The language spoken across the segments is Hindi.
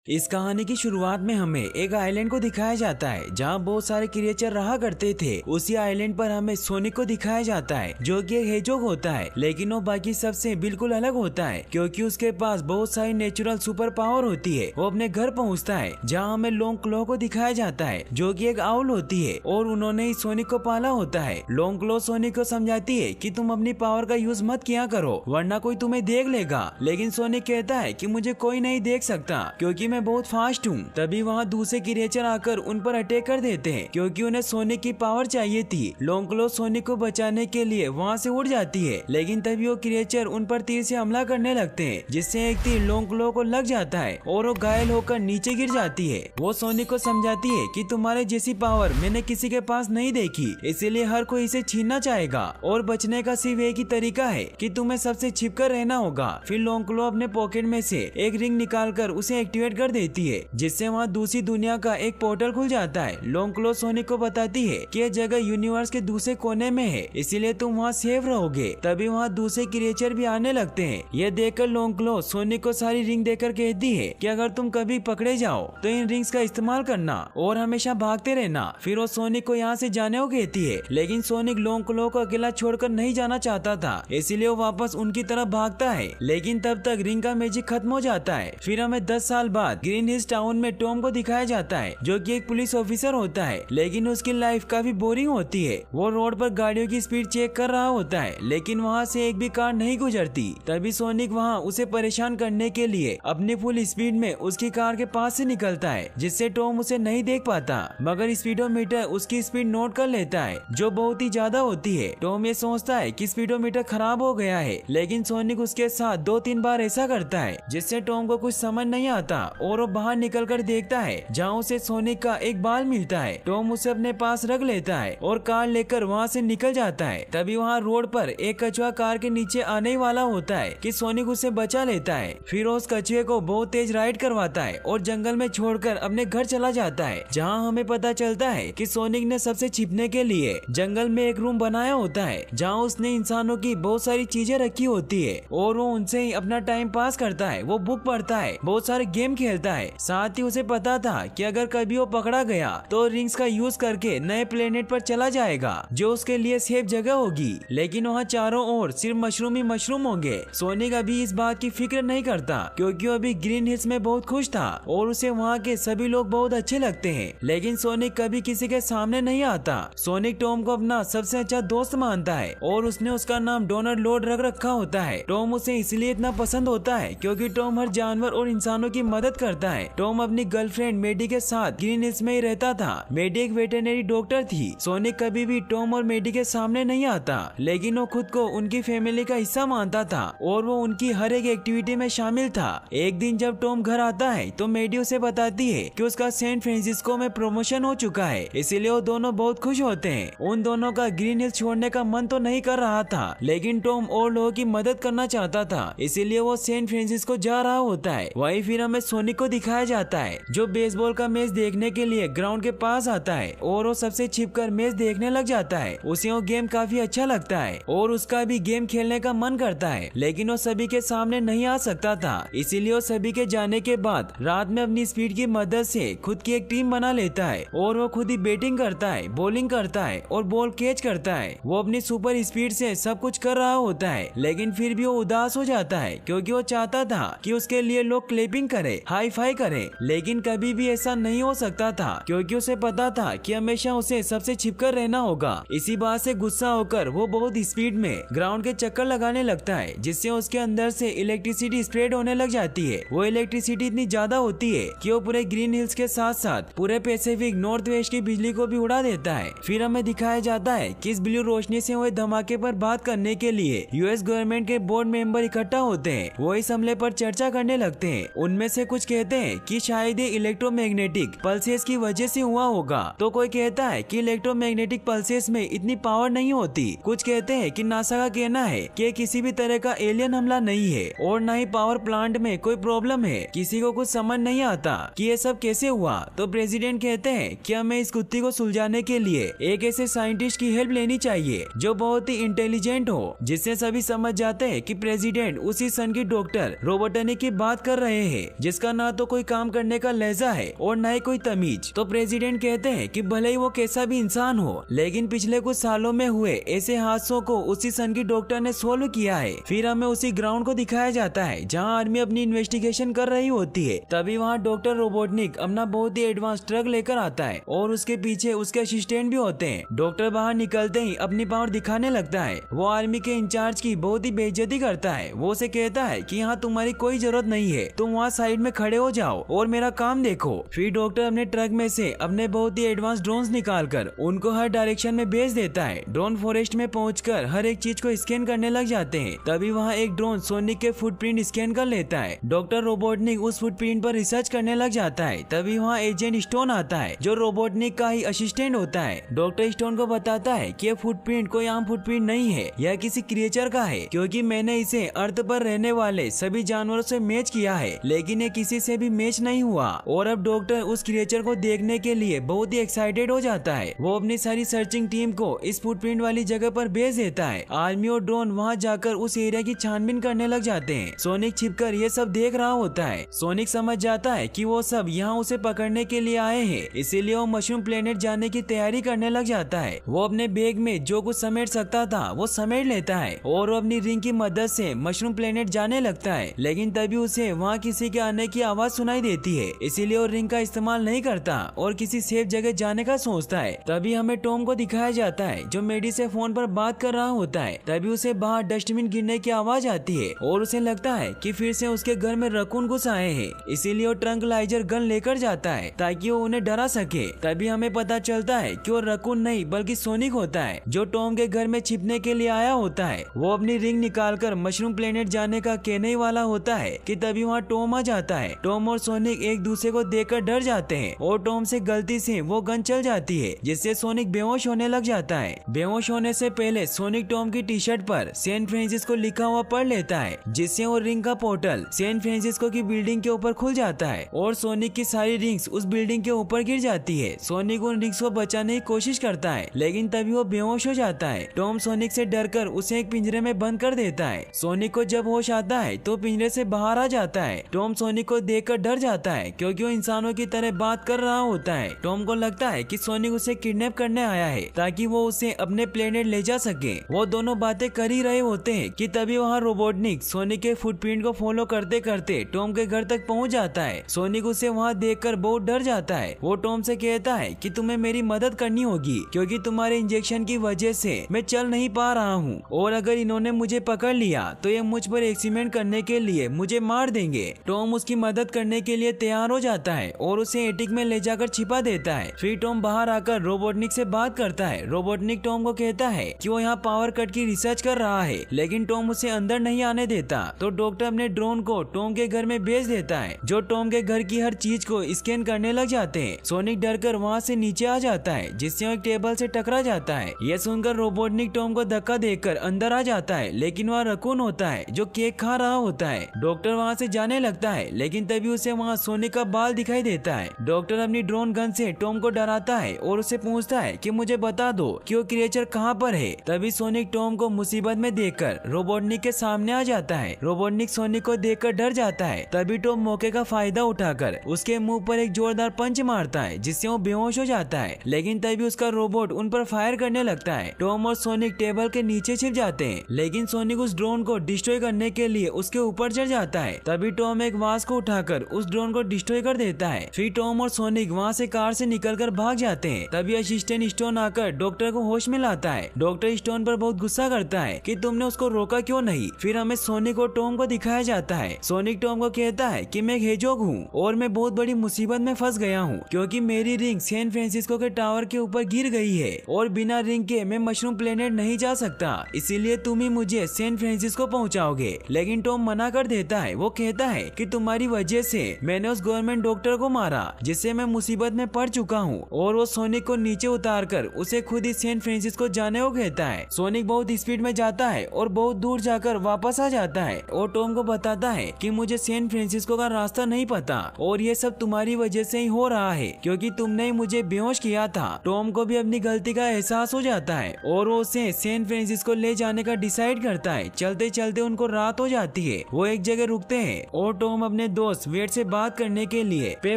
इस कहानी की शुरुआत में हमें एक आइलैंड को दिखाया जाता है जहाँ बहुत सारे क्रिएचर रहा करते थे। उसी आइलैंड पर हमें सोनिक को दिखाया जाता है जो कि एक हेजोग होता है, लेकिन वो बाकी सबसे बिल्कुल अलग होता है क्योंकि उसके पास बहुत सारी नेचुरल सुपर पावर होती है। वो अपने घर पहुँचता है जहाँ हमें लॉन्ग क्लो को दिखाया जाता है जो कि एक आउल होती है और उन्होंने ही सोनिक को पाला होता है। लॉन्ग क्लो सोनिक को समझाती है कि तुम अपनी पावर का यूज मत किया करो वरना कोई तुम्हें देख लेगा, लेकिन सोनिक कहता है कि मुझे कोई नहीं देख सकता क्योंकि मैं बहुत फास्ट हूँ। तभी वहाँ दूसरे क्रिएचर आकर उन पर अटैक कर देते हैं क्योंकि उन्हें सोनिक की पावर चाहिए थी। लॉन्ग क्लो सोनिक को बचाने के लिए वहाँ से उड़ जाती है, लेकिन तभी वो क्रिएचर उन पर तीर से हमला करने लगते हैं जिससे एक तीर लॉन्ग क्लो को लग जाता है और वो घायल होकर नीचे गिर जाती है। वो सोनिक को समझाती है कि तुम्हारे जैसी पावर मैंने किसी के पास नहीं देखी, इसीलिए हर कोई इसे छीनना चाहेगा और बचने का सिर्फ एक ही तरीका है कि तुम्हें सबसे छिपकर रहना होगा। फिर लॉन्ग क्लो अपने पॉकेट में से एक रिंग निकालकर उसे एक्टिवेट कर देती है जिससे वहाँ दूसरी दुनिया का एक पोर्टल खुल जाता है। लॉन्ग क्लो सोनिक को बताती है कि यह जगह यूनिवर्स के दूसरे कोने में है, इसीलिए तुम वहाँ सेफ रहोगे। तभी वहाँ दूसरे क्रिएचर भी आने लगते हैं। यह देखकर लॉन्ग क्लो सोनिक को सारी रिंग देकर कहती है कि अगर तुम कभी पकड़े जाओ तो इन रिंग्स का इस्तेमाल करना और हमेशा भागते रहना। फिर वो सोनिक को यहाँ से जाने को कहती है, लेकिन सोनिक लॉन्ग क्लो को अकेला छोड़कर नहीं जाना चाहता था, इसीलिए वो वापस उनकी तरफ भागता है, लेकिन तब तक रिंग का मैजिक खत्म हो जाता है। फिर हमें 10 साल बाद ग्रीन हिल्स टाउन में टॉम को दिखाया जाता है जो कि एक पुलिस ऑफिसर होता है, लेकिन उसकी लाइफ काफी बोरिंग होती है। वो रोड पर गाड़ियों की स्पीड चेक कर रहा होता है, लेकिन वहाँ से एक भी कार नहीं गुजरती। तभी सोनिक वहाँ उसे परेशान करने के लिए अपनी फुल स्पीड में उसकी कार के पास से निकलता है जिससे टॉम उसे नहीं देख पाता, मगर स्पीडोमीटर उसकी स्पीड नोट कर लेता है जो बहुत ही ज्यादा होती है। टॉम ये सोचता है कि स्पीडोमीटर खराब हो गया है, लेकिन सोनिक उसके साथ 2-3 बार ऐसा करता है जिससे टॉम को कुछ समझ नहीं आता और वो बाहर निकलकर देखता है जहाँ उसे सोनिक का एक बाल मिलता है। टॉम उसे अपने पास रख लेता है और कार लेकर वहाँ से निकल जाता है। तभी वहाँ रोड पर एक कछुआ कार के नीचे आने वाला होता है कि सोनिक उसे बचा लेता है। फिर उस कछुए को बहुत तेज राइड करवाता है और जंगल में छोड़कर अपने घर चला जाता है, जहाँ हमें पता चलता है कि सोनिक ने सबसे छिपने के लिए जंगल में एक रूम बनाया होता है जहाँ उसने इंसानों की बहुत सारी चीजें रखी होती है और वो उनसे ही अपना टाइम पास करता है। वो बुक पढ़ता है, बहुत सारे गेम खेलता है। साथ ही उसे पता था कि अगर कभी वो पकड़ा गया तो रिंग्स का यूज करके नए प्लेनेट पर चला जाएगा जो उसके लिए सेफ जगह होगी, लेकिन वहाँ चारों ओर सिर्फ मशरूम ही मशरूम होंगे। सोनिक अभी इस बात की फिक्र नहीं करता क्योंकि वो अभी ग्रीन हिल्स में बहुत खुश था और उसे वहाँ के सभी लोग बहुत अच्छे लगते हैं, लेकिन सोनिक कभी किसी के सामने नहीं आता। सोनिक टॉम को अपना सबसे अच्छा दोस्त मानता है और उसने उसका नाम डोनट लॉर्ड रख रखा होता है। टॉम उसे इसलिए इतना पसंद होता है क्योंकि टॉम हर जानवर और इंसानों की मदद करता है। टॉम अपनी गर्लफ्रेंड मेडी के साथ ग्रीन हिल्स में ही रहता था। मेडी एक वेटरनरी डॉक्टर थी। सोनिक कभी भी टॉम और मेडी के सामने नहीं आता, लेकिन वो खुद को उनकी फैमिली का हिस्सा मानता था और वो उनकी हर एक एक्टिविटी में शामिल था। एक दिन जब टॉम घर आता है तो मेडी उसे बताती है कि उसका सैन फ्रांसिस्को में प्रमोशन हो चुका है, इसीलिए वो दोनों बहुत खुश होते हैं। उन दोनों का ग्रीन हिल्स छोड़ने का मन तो नहीं कर रहा था, लेकिन टॉम और लोगों की मदद करना चाहता था, इसीलिए वो सैन फ्रांसिस्को जा रहा होता है। वहीं फिर हमें सोनिक को दिखाया जाता है जो बेसबॉल का मैच देखने के लिए ग्राउंड के पास आता है और वो सबसे छिपकर मैच देखने लग जाता है। उसे वो गेम काफी अच्छा लगता है और उसका भी गेम खेलने का मन करता है, लेकिन वो सभी के सामने नहीं आ सकता था, इसीलिए वो सभी के जाने के बाद रात में अपनी स्पीड की मदद से खुद की एक टीम बना लेता है और वो खुद ही बैटिंग करता है, बॉलिंग करता है और बॉल कैच करता है। वो अपनी सुपर स्पीड से सब कुछ कर रहा होता है, लेकिन फिर भी वो उदास हो जाता है क्योंकि वो चाहता था कि उसके लिए लोग क्लैपिंग करे, हाई फाई करे, लेकिन कभी भी ऐसा नहीं हो सकता था क्योंकि उसे पता था कि हमेशा उसे सबसे छिपकर रहना होगा। इसी बात से गुस्सा होकर वो बहुत स्पीड में ग्राउंड के चक्कर लगाने लगता है जिससे उसके अंदर से इलेक्ट्रिसिटी स्प्रेड होने लग जाती है। वो इलेक्ट्रिसिटी इतनी ज्यादा होती है कि वो पूरे ग्रीन हिल्स के साथ साथ पूरे पैसिफिक नॉर्थ वेस्ट की बिजली को भी उड़ा देता है। फिर हमें दिखाया जाता है कि इस ब्लू रोशनी से हुए धमाके पर बात करने के लिए यूएस गवर्नमेंट के बोर्ड मेंबर इकट्ठा होते हैं। वो इस हमले पर चर्चा करने लगते हैं। उनमें से कुछ कहते हैं कि शायद ये इलेक्ट्रोमैग्नेटिक पल्सेस की वजह से हुआ होगा, तो कोई कहता है कि इलेक्ट्रोमैग्नेटिक पल्सेस में इतनी पावर नहीं होती। कुछ कहते हैं कि नासा का कहना है कि किसी भी तरह का एलियन हमला नहीं है और न ही पावर प्लांट में कोई प्रॉब्लम है। किसी को कुछ समझ नहीं आता कि ये सब कैसे हुआ, तो प्रेसिडेंट कहते हैं कि हमें इस गुत्थी को सुलझाने के लिए एक ऐसे साइंटिस्ट की हेल्प लेनी चाहिए जो बहुत ही इंटेलिजेंट हो, जिससे सभी समझ जाते हैं कि प्रेसिडेंट उसी सन की डॉक्टर रोबोटनी की बात कर रहे हैं जिसका ना तो कोई काम करने का लहजा है और ना ही कोई तमीज। तो प्रेसिडेंट कहते हैं कि भले ही वो कैसा भी इंसान हो, लेकिन पिछले कुछ सालों में हुए ऐसे हादसों को उसी सन की डॉक्टर ने सोल्व किया है। फिर हमें उसी ग्राउंड को दिखाया जाता है जहाँ आर्मी अपनी इन्वेस्टिगेशन कर रही होती है। तभी वहाँ डॉक्टर रोबोटनिक अपना बहुत ही एडवांस ट्रक लेकर आता है और उसके पीछे उसके असिस्टेंट भी होते हैं। डॉक्टर बाहर निकलते ही अपनी पावर दिखाने लगता है। वो आर्मी के इंचार्ज की बहुत ही बेइज्जती करता है। वो उसे कहता है कि यहाँ तुम्हारी कोई जरूरत नहीं है, तुम वहाँ साइड में खड़े हो जाओ और मेरा काम देखो। फिर डॉक्टर अपने ट्रक में से अपने बहुत ही एडवांस ड्रोन्स निकालकर उनको हर डायरेक्शन में भेज देता है। ड्रोन फॉरेस्ट में पहुंचकर हर एक चीज को स्कैन करने लग जाते हैं। तभी वहाँ एक ड्रोन सोनिक के फुटप्रिंट स्कैन कर लेता है। डॉक्टर रोबोटनिक उस फुटप्रिंट पर रिसर्च करने लग जाता है। तभी वहाँ एजेंट स्टोन आता है जो रोबोटनिक का ही असिस्टेंट होता है। डॉक्टर स्टोन को बताता है कि यह फुटप्रिंट कोई आम फुटप्रिंट नहीं है, यह किसी क्रिएचर का है, क्योंकि मैंने इसे अर्थ पर रहने वाले सभी जानवरों से मैच किया है, लेकिन ये किसी से भी मैच नहीं हुआ। और अब डॉक्टर उस क्रिएचर को देखने के लिए बहुत ही एक्साइटेड हो जाता है। वो अपनी सारी सर्चिंग टीम को इस फुटप्रिंट वाली जगह पर भेज देता है। आर्मी और ड्रोन वहाँ जाकर उस एरिया की छानबीन करने लग जाते हैं। सोनिक छिपकर ये सब देख रहा होता है। सोनिक समझ जाता है कि वो सब यहाँ उसे पकड़ने के लिए आए हैं, इसीलिए वो मशरूम प्लेनेट जाने की तैयारी करने लग जाता है। वो अपने बैग में जो कुछ समेट सकता था वो समेट लेता है और वो अपनी रिंग की मदद से मशरूम प्लेनेट जाने लगता है। लेकिन तभी उसे वहाँ किसी के आने की आवाज सुनाई देती है, इसीलिए वो रिंग का इस्तेमाल नहीं करता और किसी सेफ जगह जाने का सोचता है। तभी हमें टॉम को दिखाया जाता है जो मेडी से फोन पर बात कर रहा होता है। तभी उसे बाहर डस्टबिन गिरने की आवाज आती है और उसे लगता है कि फिर से उसके घर में रकून घुस आए हैं, इसीलिए वो ट्रंकलाइजर गन लेकर जाता है ताकि वो उन्हें डरा सके। तभी हमें पता चलता है कि वो रकून नहीं बल्कि सोनिक होता है जो टॉम के घर में छिपने के लिए आया होता है। वो अपनी रिंग निकालकर मशरूम प्लेनेट जाने का कहने ही वाला होता है कि तभी वहाँ टॉम आ जाता है। टॉम और सोनिक एक दूसरे को देखकर डर जाते हैं और टॉम से गलती से वो गन चल जाती है, जिससे सोनिक बेहोश होने लग जाता है। बेहोश होने से पहले सोनिक टॉम की टी शर्ट पर सैन फ्रांसिस्को लिखा हुआ पढ़ लेता है, जिससे वो रिंग का पोर्टल सैन फ्रांसिस्को की बिल्डिंग के ऊपर खुल जाता है और सोनिक की सारी रिंग्स उस बिल्डिंग के ऊपर गिर जाती है। सोनिक उन रिंग्स को बचाने की कोशिश करता है, लेकिन तभी वो बेहोश हो जाता है। टॉम सोनिक से डरकर उसे एक पिंजरे में बंद कर देता है। सोनिक को जब होश आता है तो पिंजरे से बाहर आ जाता है। टॉम सोनिक को देखकर डर जाता है क्योंकि वो इंसानों की तरह बात कर रहा होता है। टॉम को लगता है कि सोनिक उसे किडनैप करने आया है ताकि वो उसे अपने प्लेनेट ले जा सके। वो दोनों बातें कर ही रहे होते हैं कि तभी वहाँ रोबोटनिक सोनिक के फुटप्रिंट को फॉलो करते करते टॉम के घर तक पहुँच जाता है। सोनिक उसे वहाँ देखकर बहुत डर जाता है। वो टॉम से कहता है कि तुम्हें मेरी मदद करनी होगी क्योंकि तुम्हारे इंजेक्शन की वजह से मैं चल नहीं पा रहा हूँ और अगर इन्होंने मुझे पकड़ लिया तो ये मुझ पर एक्सपेरिमेंट करने के लिए मुझे मार देंगे। टॉम उसकी मदद करने के लिए तैयार हो जाता है और उसे एटिक में ले जाकर छिपा देता है। फिर टॉम बाहर आकर रोबोटनिक से बात करता है। रोबोटनिक टॉम को कहता है कि वो यहाँ पावर कट की रिसर्च कर रहा है, लेकिन टॉम उसे अंदर नहीं आने देता। तो डॉक्टर अपने ड्रोन को टॉम के घर में भेज देता है जो टॉम के घर की हर चीज को स्कैन करने लग जाते हैं। सोनिक डरकर वहाँ से नीचे आ जाता है, जिससे वो एक टेबल से टकरा जाता है। यह सुनकर रोबोटनिक टॉम को धक्का देकर अंदर आ जाता है, लेकिन वहाँ रकून होता है जो केक खा रहा होता है। डॉक्टर वहाँ से जाने लगता है, लेकिन तभी उसे वहाँ सोनिक का बाल दिखाई देता है। डॉक्टर अपनी ड्रोन गन से टॉम को डराता है और उसे पूछता है कि मुझे बता दो कि वो क्रिएचर कहाँ पर है। तभी सोनिक टॉम को मुसीबत में देखकर रोबोटनिक के सामने आ जाता है। रोबोटनिक सोनिक को देखकर डर जाता है। तभी टॉम मौके का फायदा उठाकर उसके मुंह पर एक जोरदार पंच मारता है, जिससे वो बेहोश हो जाता है। लेकिन तभी उसका रोबोट उन पर फायर करने लगता है। टॉम और सोनिक टेबल के नीचे छिप जाते हैं, लेकिन सोनिक उस ड्रोन को डिस्ट्रॉय करने के लिए उसके ऊपर चढ़ जाता है। तभी टॉम एक वास को उठाकर उस ड्रोन को डिस्ट्रॉय कर देता है। फिर टॉम और सोनिक वहाँ से कार से निकलकर भाग जाते हैं। तभी असिस्टेंट स्टोन आकर डॉक्टर को होश में लाता है। डॉक्टर स्टोन पर बहुत गुस्सा करता है कि तुमने उसको रोका क्यों नहीं। फिर हमें सोनिक और टॉम को दिखाया जाता है। सोनिक टॉम को कहता है कि मैं हेजोग हूँ और मैं बहुत बड़ी मुसीबत में फंस गया हूँ क्योंकि मेरी रिंग सैन फ्रांसिस्को के टावर के ऊपर गिर गई है और बिना रिंग के मैं मशरूम प्लेनेट नहीं जा सकता, इसीलिए तुम ही मुझे सैन फ्रांसिस्को पहुँचाओगे। लेकिन टॉम मना कर देता है। वो कहता है कि तुम्हारी वजह से मैंने उस गवर्नमेंट डॉक्टर को मारा जिससे मैं मुसीबत में पड़ चुका हूँ, और वो सोनिक को नीचे उतारकर उसे खुद ही सैन फ्रांसिस्को जाने को कहता है। सोनिक बहुत स्पीड में जाता है और बहुत दूर जाकर वापस आ जाता है और टॉम को बताता है कि मुझे सैन फ्रांसिस्को का रास्ता नहीं पता और ये सब तुम्हारी वजह से ही हो रहा है क्योंकि तुमने ही मुझे बेहोश किया था। टॉम को भी अपनी गलती का एहसास हो जाता है और वो उसे सैन फ्रांसिस्को ले जाने का डिसाइड करता है। चलते चलते उनको रात हो जाती है। वो एक जगह रुकते हैं और टॉम अपने दोस्त वेड से बात करने के लिए पे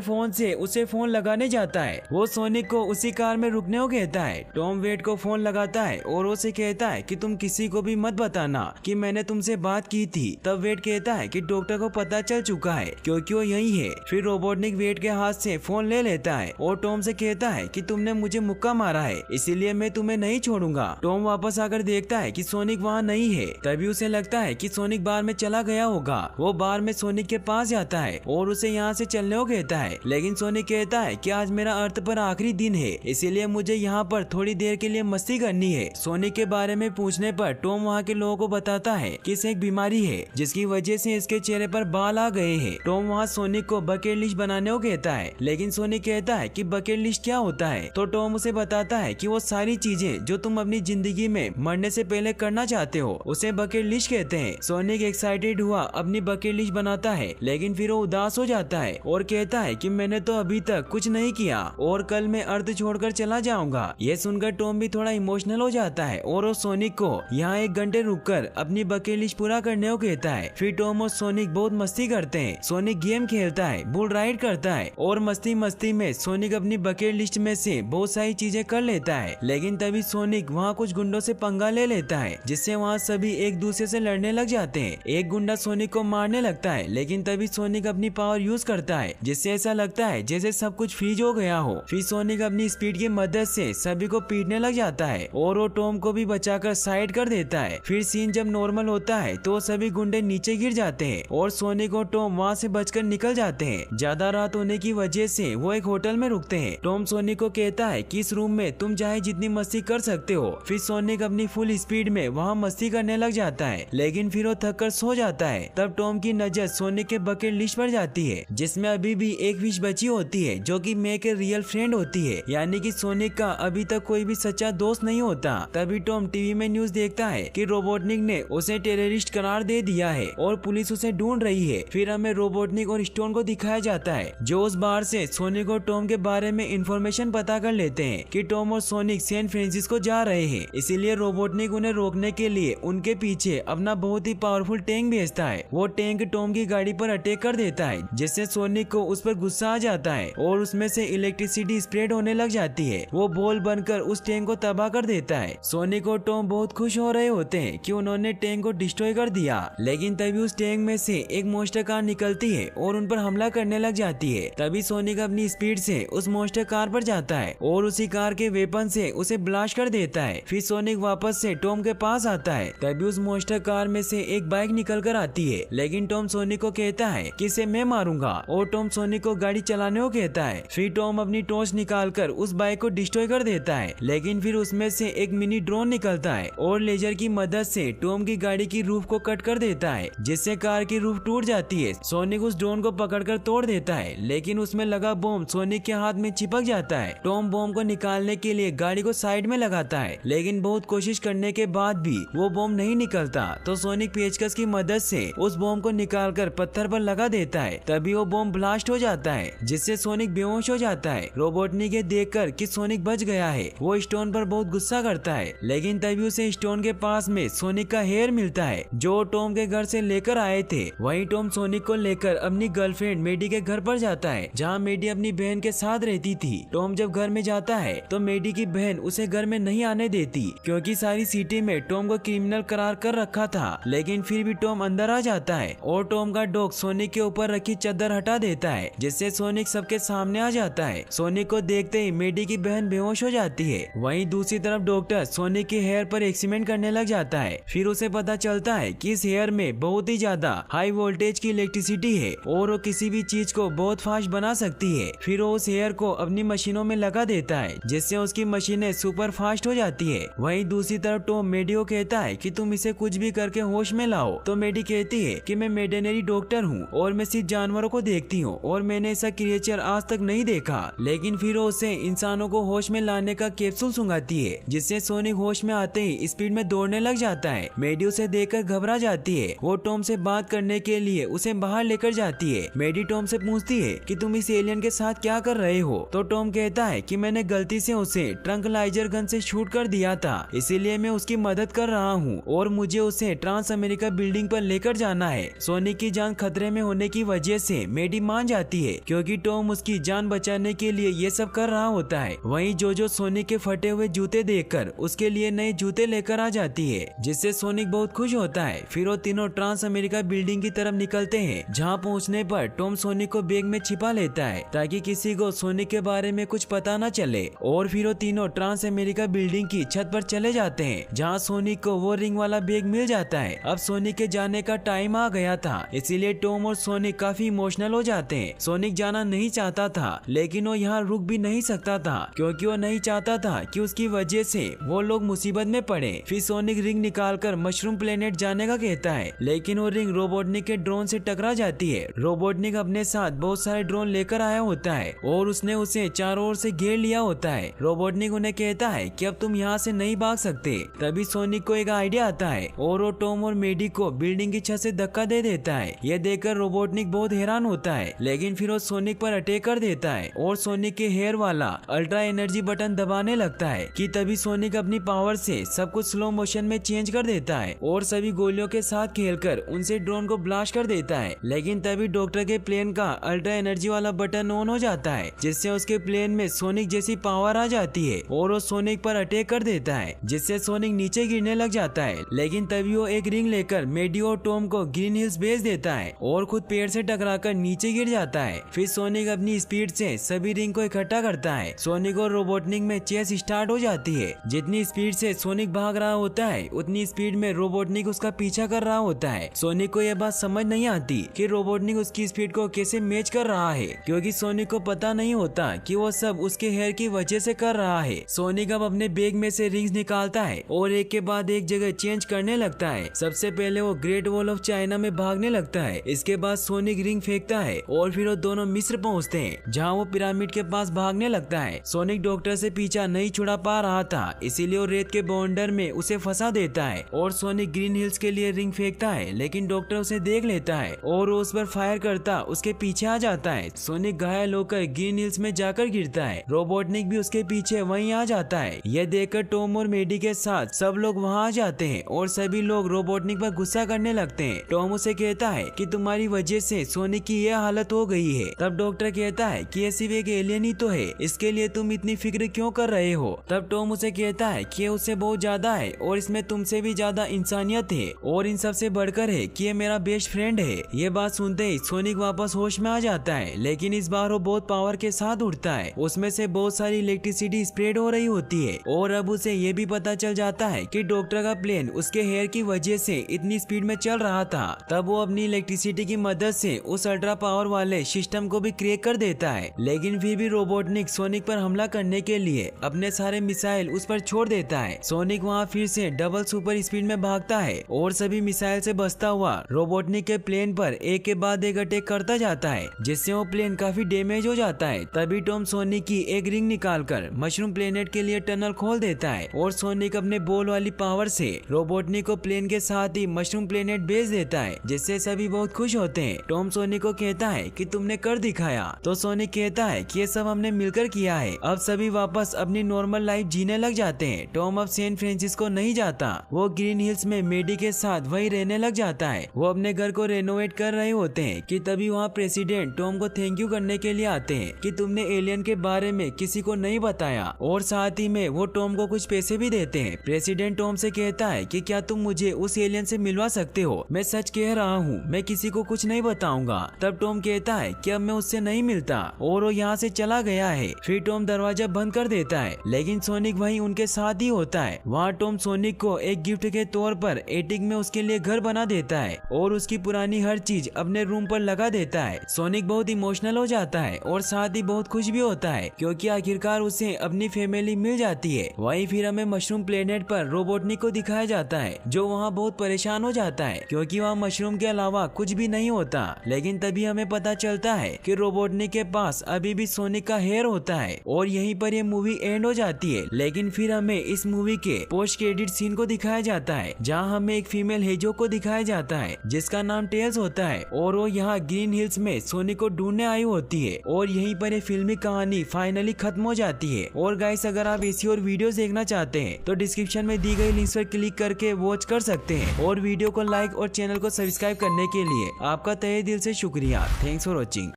फोन से उसे फोन लगाने जाता है। वो सोनिक को उसी कार में रुकने को कहता है। टॉम वेड को फोन लगाता है और उसे कहता है कि तुम किसी को भी मत बताना कि मैंने तुमसे बात की थी। तब वेड कहता है कि डॉक्टर को पता चल चुका है क्योंकि वो यही है। फिर रोबोटनिक वेड के हाथ से फोन ले लेता है और टॉम से कहता है कि तुमने मुझे मुक्का मारा है, इसीलिए मैं तुम्हें नहीं छोड़ूंगा। टॉम वापस आकर देखता है कि सोनिक वहाँ नहीं है। तभी उसे लगता है कि सोनिक बार में चला गया होगा। वो बार में सोनिक के पास जाता है और उसे यहाँ से चलने को कहता है, लेकिन सोनिक कहता है कि आज मेरा अर्थ पर आखिरी दिन है, इसीलिए मुझे यहाँ पर थोड़ी देर के लिए मस्ती करनी है। सोनिक के बारे में पूछने पर टॉम वहाँ के लोगों को बताता है कि इसे एक बीमारी है जिसकी वजह से इसके चेहरे पर बाल आ गए हैं। टॉम वहाँ सोनिक को बकेट लिस्ट बनाने को कहता है, लेकिन सोनिक कहता है कि बकेट लिस्ट क्या होता है। तो टॉम उसे बताता है कि वो सारी चीजें जो तुम अपनी जिंदगी में मरने से पहले करना चाहते हो उसे बकेट लिस्ट कहते हैं। सोनिक एक्साइटेड हुआ अपनी बकेट लिस्ट बनाता है, लेकिन फिर वो उदास हो जाता है और कहता है कि मैंने तो अभी तक कुछ नहीं किया और कल मैं अर्थ छोड़कर चला जाऊंगा। ये सुनकर टॉम भी थोड़ा इमोशनल हो जाता है और वो सोनिक को यहाँ 1 घंटे रुककर अपनी बकेट लिस्ट पूरा करने को कहता है। फिर टॉम और सोनिक बहुत मस्ती करते हैं। सोनिक गेम खेलता है, बुल राइड करता है और मस्ती मस्ती में सोनिक अपनी बकेट लिस्ट में से बहुत सारी चीजें कर लेता है। लेकिन तभी सोनिक वहाँ कुछ गुंडों से पंगा ले लेता है, जिससे वहाँ सभी एक दूसरे से लड़ने लग जाते हैं। एक गुंडा सोनिक को मारने लगता है, लेकिन तभी सोनिक अपनी पावर यूज करता है, जिससे ऐसा लगता है जैसे सब कुछ फ्रीज हो गया हो। फिर सोनिक अपनी स्पीड की मदद से सभी को पीटने लग जाता है और वो टॉम को भी बचाकर साइड कर देता है। फिर सीन जब नॉर्मल होता है तो सभी गुंडे नीचे गिर जाते हैं और सोनिक और टॉम वहाँ से बचकर निकल जाते हैं। ज्यादा रात होने की वजह से वो एक होटल में रुकते हैं। टॉम सोनिक को कहता है कि इस रूम में तुम चाहे जितनी मस्ती कर सकते हो। फिर सोनिक अपनी फुल स्पीड में वहाँ मस्ती करने लग जाता है, लेकिन फिर वो थक कर सो जाता है। तब टॉम की नजर सोनिक के बकेट लिस्ट पर जाती है, जिसमें अभी भी एक फिश बची होती है जो कि मे के रियल फ्रेंड होती है, यानी कि सोनिक का अभी तक कोई भी सच्चा दोस्त नहीं होता। तभी टॉम टीवी में न्यूज देखता है कि रोबोटनिक ने उसे टेररिस्ट करार दे दिया है और पुलिस उसे ढूंढ रही है। फिर हमें रोबोटनिक और स्टोन को दिखाया जाता है, जो उस बार से सोनिक और टॉम के बारे में इंफॉर्मेशन पता कर लेते हैं कि टॉम और सोनिक सैन फ्रांसिस्को जा रहे हैं। इसीलिए रोबोटनिक उन्हें रोकने के लिए उनके पीछे अपना बहुत ही पावरफुल टैंक भेजता है। वो टैंक टॉम की गाड़ी पर अटैक कर देता है, जिससे सोनिक को उस पर गुस्सा आ जाता है और उसमें से इलेक्ट्रिसिटी स्प्रेड होने लग जाती है। वो बॉल बनकर उस टैंक को तबाह कर देता है। सोनिक और टॉम बहुत खुश हो रहे होते हैं कि उन्होंने टैंक को डिस्ट्रॉय कर दिया, लेकिन तभी उस टैंक में से एक मॉन्स्टर कार निकलती है और उन पर हमला करने लग जाती है। तभी सोनिक अपनी स्पीड से उस मॉन्स्टर कार पर जाता है और उसी कार के वेपन से उसे ब्लास्ट कर देता है। फिर सोनिक वापस से टॉम के पास आता है। तभी उस मॉन्स्टर कार में से एक बाइक निकल कर आती है, लेकिन टॉम सोनिक को कहता है कि इसे मैं मारूंगा और टॉम सोनिक को गाड़ी चलाने को कहता है। फिर टॉम अपनी टॉर्च निकालकर उस बाइक को डिस्ट्रॉय कर देता है, लेकिन फिर उसमें से एक मिनी ड्रोन निकलता है और लेजर की मदद से टॉम की गाड़ी की रूफ को कट कर देता है, जिससे कार की रूफ टूट जाती है। सोनिक उस ड्रोन को पकड़कर तोड़ देता है, लेकिन उसमें लगा बॉम्ब सोनिक के हाथ में चिपक जाता है। टॉम बॉम्ब को निकालने के लिए गाड़ी को साइड में लगाता है, लेकिन बहुत कोशिश करने के बाद भी वो बॉम्ब नहीं निकलता। तो सोनिक पेचकस की मदद से उस बॉम्ब को निकालकर पत्थर पर लगा देता है। तभी वो बॉम्ब ब्लास्ट हो जाता है, जिससे सोनिक बेहोश हो जाता है। रोबोटनिक ये देखकर कि सोनिक बच गया है, वो स्टोन पर बहुत गुस्सा करता है, लेकिन तभी उसे स्टोन के पास में सोनिक का हेयर मिलता है, जो टॉम के घर से लेकर आए थे। वहीं टॉम सोनिक को लेकर अपनी गर्लफ्रेंड मेडी के घर पर जाता है, जहाँ मेडी अपनी बहन के साथ रहती थी। टॉम जब घर में जाता है तो मेडी की बहन उसे घर में नहीं आने देती, क्योंकि सारी सिटी में टॉम को क्रिमिनल करार कर रखा था। लेकिन फिर भी टॉम अंदर आ जाता है और टॉम का डॉग सोनिक के ऊपर रखी चादर हटा देता है, जिससे सोनिक सबके सामने आ जाता है। सोनिक को देखते ही मेडी की बहन बेहोश हो जाती है। वहीं दूसरी तरफ डॉक्टर सोनिक के हेयर पर एक्सपेरिमेंट करने लग जाता है। फिर उसे पता चलता है कि इस हेयर में बहुत ही ज्यादा हाई वोल्टेज की इलेक्ट्रिसिटी है और वो किसी भी चीज को बहुत फास्ट बना सकती है। फिर वो उस हेयर को अपनी मशीनों में लगा देता है, जिससे उसकी मशीनें सुपर फास्ट हो जाती है। वहीं दूसरी तरफ टॉम मेडी को कहता है कि तुम इसे कुछ भी करके होश में लाओ। तो मेडी कहती है कि मैं वेटरनरी डॉक्टर हूँ और मैं सिर्फ जानवरों को देखती हूँ और मैंने ऐसा क्रिएचर आज तक नहीं देखा। लेकिन फिर वो उसे इंसानों को होश में लाने का कैप्सूल सुंघाती है, जिससे सोनिक होश में आते ही स्पीड में दौड़ने लग जाता है। मेडी उसे देखकर घबरा जाती है। वो टॉम से बात करने के लिए उसे बाहर लेकर जाती है। मेडी टॉम से पूछती है कि तुम इस एलियन के साथ क्या कर रहे हो। तो टॉम कहता है कि मैंने गलती से उसे ट्रंकलाइजर गन से शूट कर दिया था, इसीलिए मैं उसकी मदद कर रहा हूँ और मुझे उसे ट्रांस अमेरिका बिल्डिंग पर लेकर जाना है। सोनिक की जान खतरे में होने होने की वजह से मेडी मान जाती है क्योंकि टॉम उसकी जान बचाने के लिए ये सब कर रहा होता है। वहीं जोजो सोनिक के फटे हुए जूते देखकर उसके लिए नए जूते लेकर आ जाती है, जिससे सोनिक बहुत खुश होता है। फिर वो तीनों ट्रांस अमेरिका बिल्डिंग की तरफ निकलते हैं, जहाँ पहुँचने पर टॉम सोनिक को बैग में छिपा लेता है ताकि किसी को सोनिक के बारे में कुछ पता न चले। और फिर वो तीनों ट्रांस अमेरिका बिल्डिंग की छत पर चले जाते हैं, जहाँ सोनिक को वो रिंग वाला बैग मिल जाता है। अब सोनिक के जाने का टाइम आ गया था, इसीलिए टॉम और सोनिक काफी इमोशनल हो जाते हैं। सोनिक जाना नहीं चाहता था, लेकिन वो यहाँ रुक भी नहीं सकता था क्योंकि वो नहीं चाहता था कि उसकी वजह से वो लोग मुसीबत में पड़े। फिर सोनिक रिंग निकालकर मशरूम प्लेनेट जाने का कहता है, लेकिन वो रिंग रोबोटनिक के ड्रोन से टकरा जाती है। रोबोटनिक अपने साथ बहुत सारे ड्रोन लेकर आया होता है और उसने उसे चारों ओर से घेर लिया होता है। रोबोटनिक उन्हें कहता है कि अब तुम यहाँ से नहीं भाग सकते। तभी सोनिक को एक आइडिया आता है और वो टॉम और मेडी को बिल्डिंग की छत से धक्का दे देता है। यह देखकर रोबोटनिक बहुत हैरान होता है, लेकिन फिर वो सोनिक पर अटैक कर देता है और सोनिक के हेयर वाला अल्ट्रा एनर्जी बटन दबाने लगता है कि तभी सोनिक अपनी पावर से सब कुछ स्लो मोशन में चेंज कर देता है और सभी गोलियों के साथ खेलकर उनसे ड्रोन को ब्लास्ट कर देता है। लेकिन तभी डॉक्टर के प्लेन का अल्ट्रा एनर्जी वाला बटन ऑन हो जाता है, जिससे उसके प्लेन में सोनिक जैसी पावर आ जाती है और वो सोनिक पर अटैक कर देता है, जिससे सोनिक नीचे गिरने लग जाता है। लेकिन तभी वो एक रिंग लेकर मेडी और टॉम को ग्रीन हिल्स भेज देता है और खुद पेड़ से टकराकर नीचे गिर जाता है। फिर सोनिक अपनी स्पीड से सभी रिंग को इकट्ठा करता है। सोनिक और रोबोटनिक में चेस स्टार्ट हो जाती है। जितनी स्पीड से सोनिक भाग रहा होता है, उतनी स्पीड में रोबोटनिक उसका पीछा कर रहा होता है। सोनिक को यह बात समझ नहीं आती कि रोबोटनिक उसकी स्पीड को कैसे मैच कर रहा है, क्योंकि सोनिक को पता नहीं होता कि वो सब उसके हेयर की वजह से कर रहा है। सोनिक अब अपने बैग में से रिंग्स निकालता है और एक के बाद एक जगह चेंज करने लगता है। सबसे पहले वो ग्रेट वॉल ऑफ चाइना में भागने लगता है। इसके बाद सोनिक रिंग फेंकता है और फिर वो दोनों मिस्र पहुंचते हैं, जहां वो पिरामिड के पास भागने लगता है। सोनिक डॉक्टर से पीछा नहीं छुड़ा पा रहा था, इसीलिए वो रेत के बाउंडर में उसे फंसा देता है और सोनिक ग्रीन हिल्स के लिए रिंग फेंकता है, लेकिन डॉक्टर उसे देख लेता है और उस पर फायर करता उसके पीछे आ जाता है। सोनिक घायल होकर ग्रीन हिल्स में जाकर गिरता है। रोबोटनिक भी उसके पीछे वहीं आ जाता है। यह देखकर टॉम और मेडी के साथ सब लोग वहां आ जाते हैं और सभी लोग रोबोटनिक पर गुस्सा करने लगते हैं। टॉम उसे कहता है कि तुम्हारी वजह से सोनिक की यह हालत हो गई है। तब डॉक्टर कहता है कि ये सिर्फ एक एलियन ही तो है, इसके लिए तुम इतनी फिक्र क्यों कर रहे हो। तब टॉम उसे कहता है कि ये उससे बहुत ज्यादा है और इसमें तुमसे भी ज्यादा इंसानियत है और इन सबसे बढ़कर है कि ये मेरा बेस्ट फ्रेंड है। ये बात सुनते ही सोनिक वापस होश में आ जाता है, लेकिन इस बार वो बहुत पावर के साथ उठता है। उसमें से बहुत सारी इलेक्ट्रिसिटी स्प्रेड हो रही होती है और अब उसे ये भी पता चल जाता है कि डॉक्टर का प्लेन उसके हेयर की वजह से इतनी स्पीड में चल रहा था। तब वो अपनी इलेक्ट्रिसिटी की मदद से उस अल्ट्रा पावर वाले सिस्टम को भी क्रैक कर देता है, लेकिन फिर भी रोबोटनिक सोनिक पर हमला करने के लिए अपने सारे मिसाइल उस पर छोड़ देता है। सोनिक वहाँ फिर से डबल सुपर स्पीड में भागता है और सभी मिसाइल से बचता हुआ रोबोटनिक के प्लेन पर एक के बाद एक अटैक करता जाता है, जिससे वो प्लेन काफी डैमेज हो जाता है। तभी टॉम सोनिक की एक रिंग निकालकर मशरूम प्लेनेट के लिए टनल खोल देता है और सोनिक अपने बॉल वाली पावर से रोबोटनिक को प्लेन के साथ ही मशरूम प्लेनेट भेज देता है, जिससे सभी बहुत खुश होते हैं। टॉम सोनिक को कहता है कि तुमने कर दिखाया। तो सोनिक कहता है कि ये सब हमने मिलकर किया है। अब सभी वापस अपनी नॉर्मल लाइफ जीने लग जाते हैं। टॉम अब सैन फ्रांसिस्को नहीं जाता, वो ग्रीन हिल्स में मेडी के साथ वहीं रहने लग जाता है। वो अपने घर को रेनोवेट कर रहे होते हैं कि तभी वहाँ प्रेसिडेंट टॉम को थैंक यू करने के लिए आते हैं कि तुमने एलियन के बारे में किसी को नहीं बताया, और साथ ही में वो टॉम को कुछ पैसे भी देते हैं। प्रेसिडेंट टॉम से कहता है कि क्या तुम मुझे उस एलियन से मिलवा सकते हो, मैं सच कह रहा हूँ, मैं किसी को कुछ नहीं बताऊंगा। तब टॉम कहता है कि अब मैं उससे नहीं मिलता और वो यहाँ से चला गया है। फिर टॉम दरवाजा बंद कर देता है, लेकिन सोनिक वहीं उनके साथ ही होता है। वहाँ टॉम सोनिक को एक गिफ्ट के तौर पर एटिक में उसके लिए घर बना देता है और उसकी पुरानी हर चीज अपने रूम पर लगा देता है। सोनिक बहुत इमोशनल हो जाता है और साथ ही बहुत खुश भी होता है, क्योंकि आखिरकार उसे अपनी फैमिली मिल जाती है। वहीं फिर हमें मशरूम प्लेनेट पर रोबोटनिक को दिखाया जाता है, जो वहाँ बहुत परेशान हो जाता है क्योंकि वहाँ मशरूम के अलावा कुछ भी नहीं होता। लेकिन तभी हमें पता चलता है कि रोबोटनिक के पास अभी भी सोनिक का हेयर होता है और यहीं पर ये मूवी एंड हो जाती है। लेकिन फिर हमें इस मूवी के पोस्ट क्रेडिट सीन को दिखाया जाता है, जहाँ हमें एक फीमेल हेजो को दिखाया जाता है जिसका नाम टेल्स होता है और वो यहाँ ग्रीन हिल्स में सोनिक को ढूंढने आई होती है। और यहीं पर ये फिल्मी कहानी फाइनली खत्म हो जाती है। और गाइस, अगर आप ऐसी और वीडियोस देखना चाहते हैं तो डिस्क्रिप्शन में दी गई लिंक्स पर क्लिक करके वॉच कर सकते हैं। और वीडियो को लाइक और चैनल को सब्सक्राइब करने के लिए आप आपका तहे दिल से शुक्रिया। Thanks for watching.